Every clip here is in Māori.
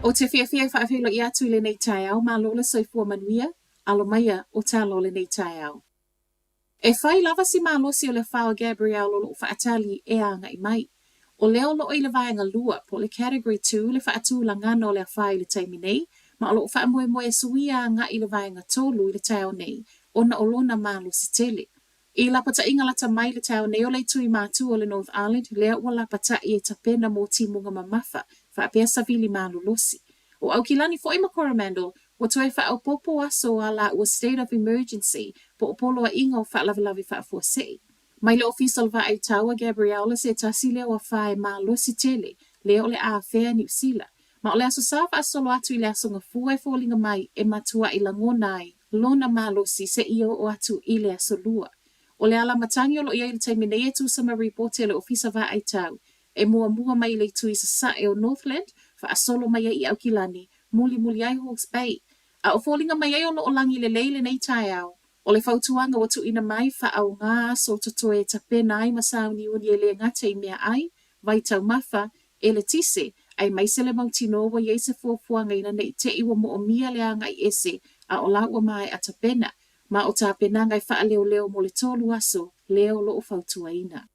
O te whiawhia whaawhilo I atu le nei tai au, ma lola soifua manuia, alo maia o talo le nei tai au. E whai lava si malosi o le whao Gabriel o loo whaatali e anga I mai. O leo loo I le vaenga lua po le category 2 le whaatu la ngano le whai le taimi nei, ma o loo whaamoe moe suia nga I le vaenga tolu I le tau nei, o na olona malosi tele. I lapata inga lata mai le tau nei o le tui mātu o le North Island, lea ua lapata I e tapena mo timunga mamafa, whaapea savili malolosi. O au kilani fo ima Coromandel, wa toi wha popo aso ala ua state of emergency, po o polo a inga o wha lavi wha sei. Mai le official va ai taua Gabriela se tasi lea wa whae malosi tele, lea o le a whea New Zealand. Ma o le aso sawa asolo atu I le aso ngafua e fōlinga mai e matua I langonai, lona malosi se iyo o atu I le aso lua. O le ala matangi o lo ia I le taimi nei e tu sama reporte le ofisa va ai tau, e mua mai le tu I sa e o Northland, fa asolo mai I au kilani, muli ai Hawke's Bay. A o fōlinga mai ai o lo langi le leile nei tai au. O le fautuanga watu ina mai fa au ngā so toto e tapena ai masau ni uni e le ngata I mea ai, vai tau mafa, e le tise, ai mai se le mautino wa iei se fuafuanga ina nei te iwa mo o mia le anga I ese, a o laua mai a tapena, ma o tapena ngai fa leo mo le tolu aso, leo lo o fautua ina.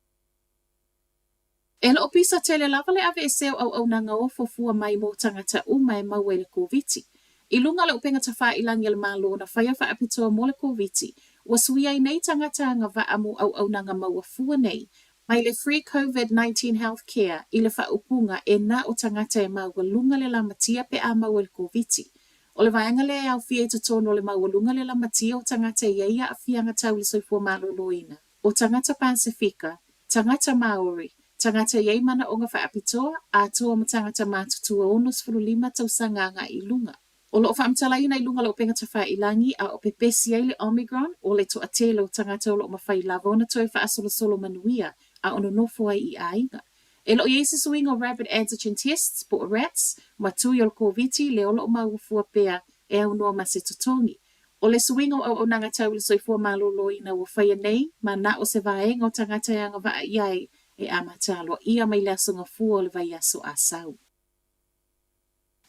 E lo pisa tele lava le ave eseo au nanga o fofua mai mo tangata uma e maua le COVID-19. I lunga le upenga tawha ilangi le malo na whaia wha apitoa mo le COVID-19, wa suia I nei tangata nga wa amu au nanga maua fua nei, mai le free COVID-19 healthcare I le wha upunga e na o tangata e maua lunga le lamatia pe a maua le COVID-19. O le vaenga le au fia I tono le maua lunga le lamatia o tangata I eia a fianga tau le soifua malo loina. O tangata Pasifika, tangata Maori, tangata iei mana o nga wha apitoa, a toa ma tangata mātutua onos fululima tau sanganga I lunga. O lo whaamtala ina I lunga lo penga tawha ilangi a o pepesi ai le Omicron o le to atele o tangata o lo mawhai lava ona toi wha asolo solo manuia a ono nofo ai I ainga. E lo iesi suinga o rapid antigen tests po rats, ma tui o le COVID-19 le o lo mawafua pea e au noa mase totongi. O le suinga o nanga tau le soifua malolo ina wa whaia nei, ma na o se vaenga o tangata yanga va iai e amatalo ia mai le aso ngafua o le vai aso asau.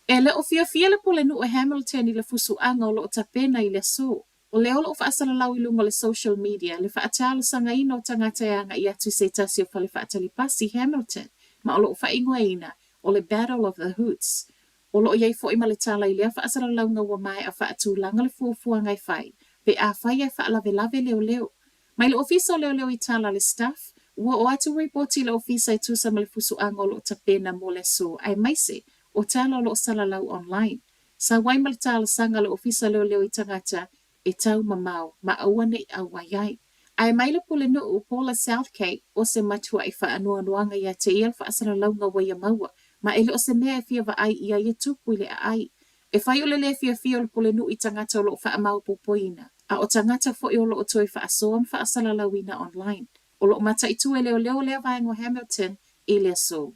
E le o fia le pole nu o Hamilton I le fusu anga o lo o tapena I le so. O le olo o whaasala lau I lunga le social media, le whaatalo sanga ina o tangata yanga I atu se tasi o whale whaatalipasi Hamilton, ma o lo o whaingoa ina o le Battle of the Hoods. O lo o iei fo I malitala I lea whaasala lau nga wa mai a whaatu langa le fuafua ngai whai, pe a whai e whaalave leo. Mai le ofisa o leo I tala le staff, ua o atu reporti le ofisa I tusa ma le fusu anga o lo o tapena mo le so, ai maise, o tala lo sala lau online. Sa wai malitala sanga le ofisa leo I tangata, e tau mamau, ma awane a waiai. Ai maile pule no o Paula Southgate, o se matua I whaanua nuanga ia te iel whaasala lau nga waia maua, ma ele o se mea e fia wa ai ia ia tupu ile a ai. E whai o le fia o le pule no I tangata o lo whaamau popoina, a o tangata fo I o lo o toi whaasoam whaasala lau ina online. O lo mata I tu e leo lea vaengo Hamilton, I lea so.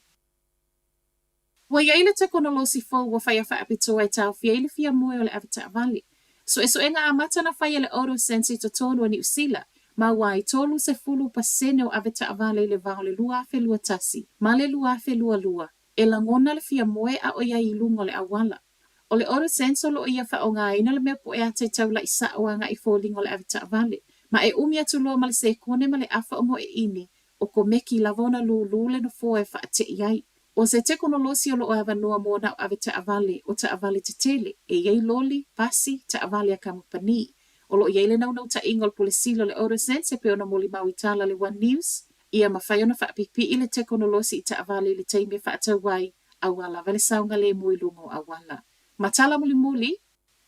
Wa iaile te konolosi fo wa whaia whaapitoa e tau fia ile fia moe o le Avatar Valley. So enga amata na whaia le oro sensi to tono New Zealand, ma wai tolu se fulu pasene o Avatar Valley le vao le luafe lua tasi, ma le luafe lua, e langona le fia moe a oia I lungo le awala. O le oro senso lo ia wha o ngā ina le mea po e ate tau la isa o anga I fōlingo le Avatar Valley, ma e umi atu loa ma le se kone ma le afa o mo e ini, o ko meki lavona lule no fo e wha te iai. O se te konolosi o lo o awa noa mōna o ave ta avale o ta avale te tele, e iei loli, pasi, ta avale a kamupani. O lo iei le nau ta ingol pole silo le oro sense pe ona moli mau itala le One News, ia mawhai ona whaapipi I le te konolosi I ta avale le teimia whaatawai, awala vale saunga le mui lungo awala. Matala muli,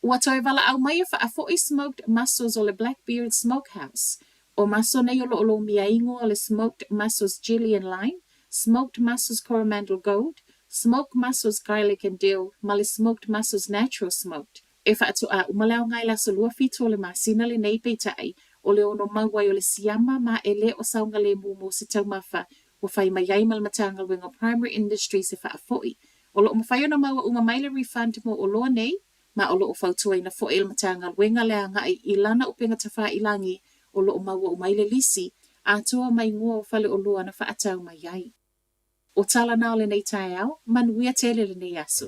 ua toi wala au mai wha afo I smoked mussels o le Blackbeard Smokehouse, o maso nei o lo mia ingo o le smoked mussels jelly and lime, smoked mussels Coromandel Gold, smoked mussels garlic and dill, ma le smoked mussels natural smoked. E whaatu a umalao ngai la solua fito o le masina le nei peitai, o le ono mauai o le siama ma ele o saunga le mumo se tau mafa, o whai mai ai malmatanga wengo primary industry se whaafoi. O lo mawhai o na maua unga mai le refund mo o loa nei, ma o lo o whautua ina fo el matanga wenga le anga I lana upenga tawha ilangi, o lo o maua o mai le lisi, a toa mai ngua o whale o loa na whaatau mai ai. O tala nao le nei tai au, manuia tele le nei aso.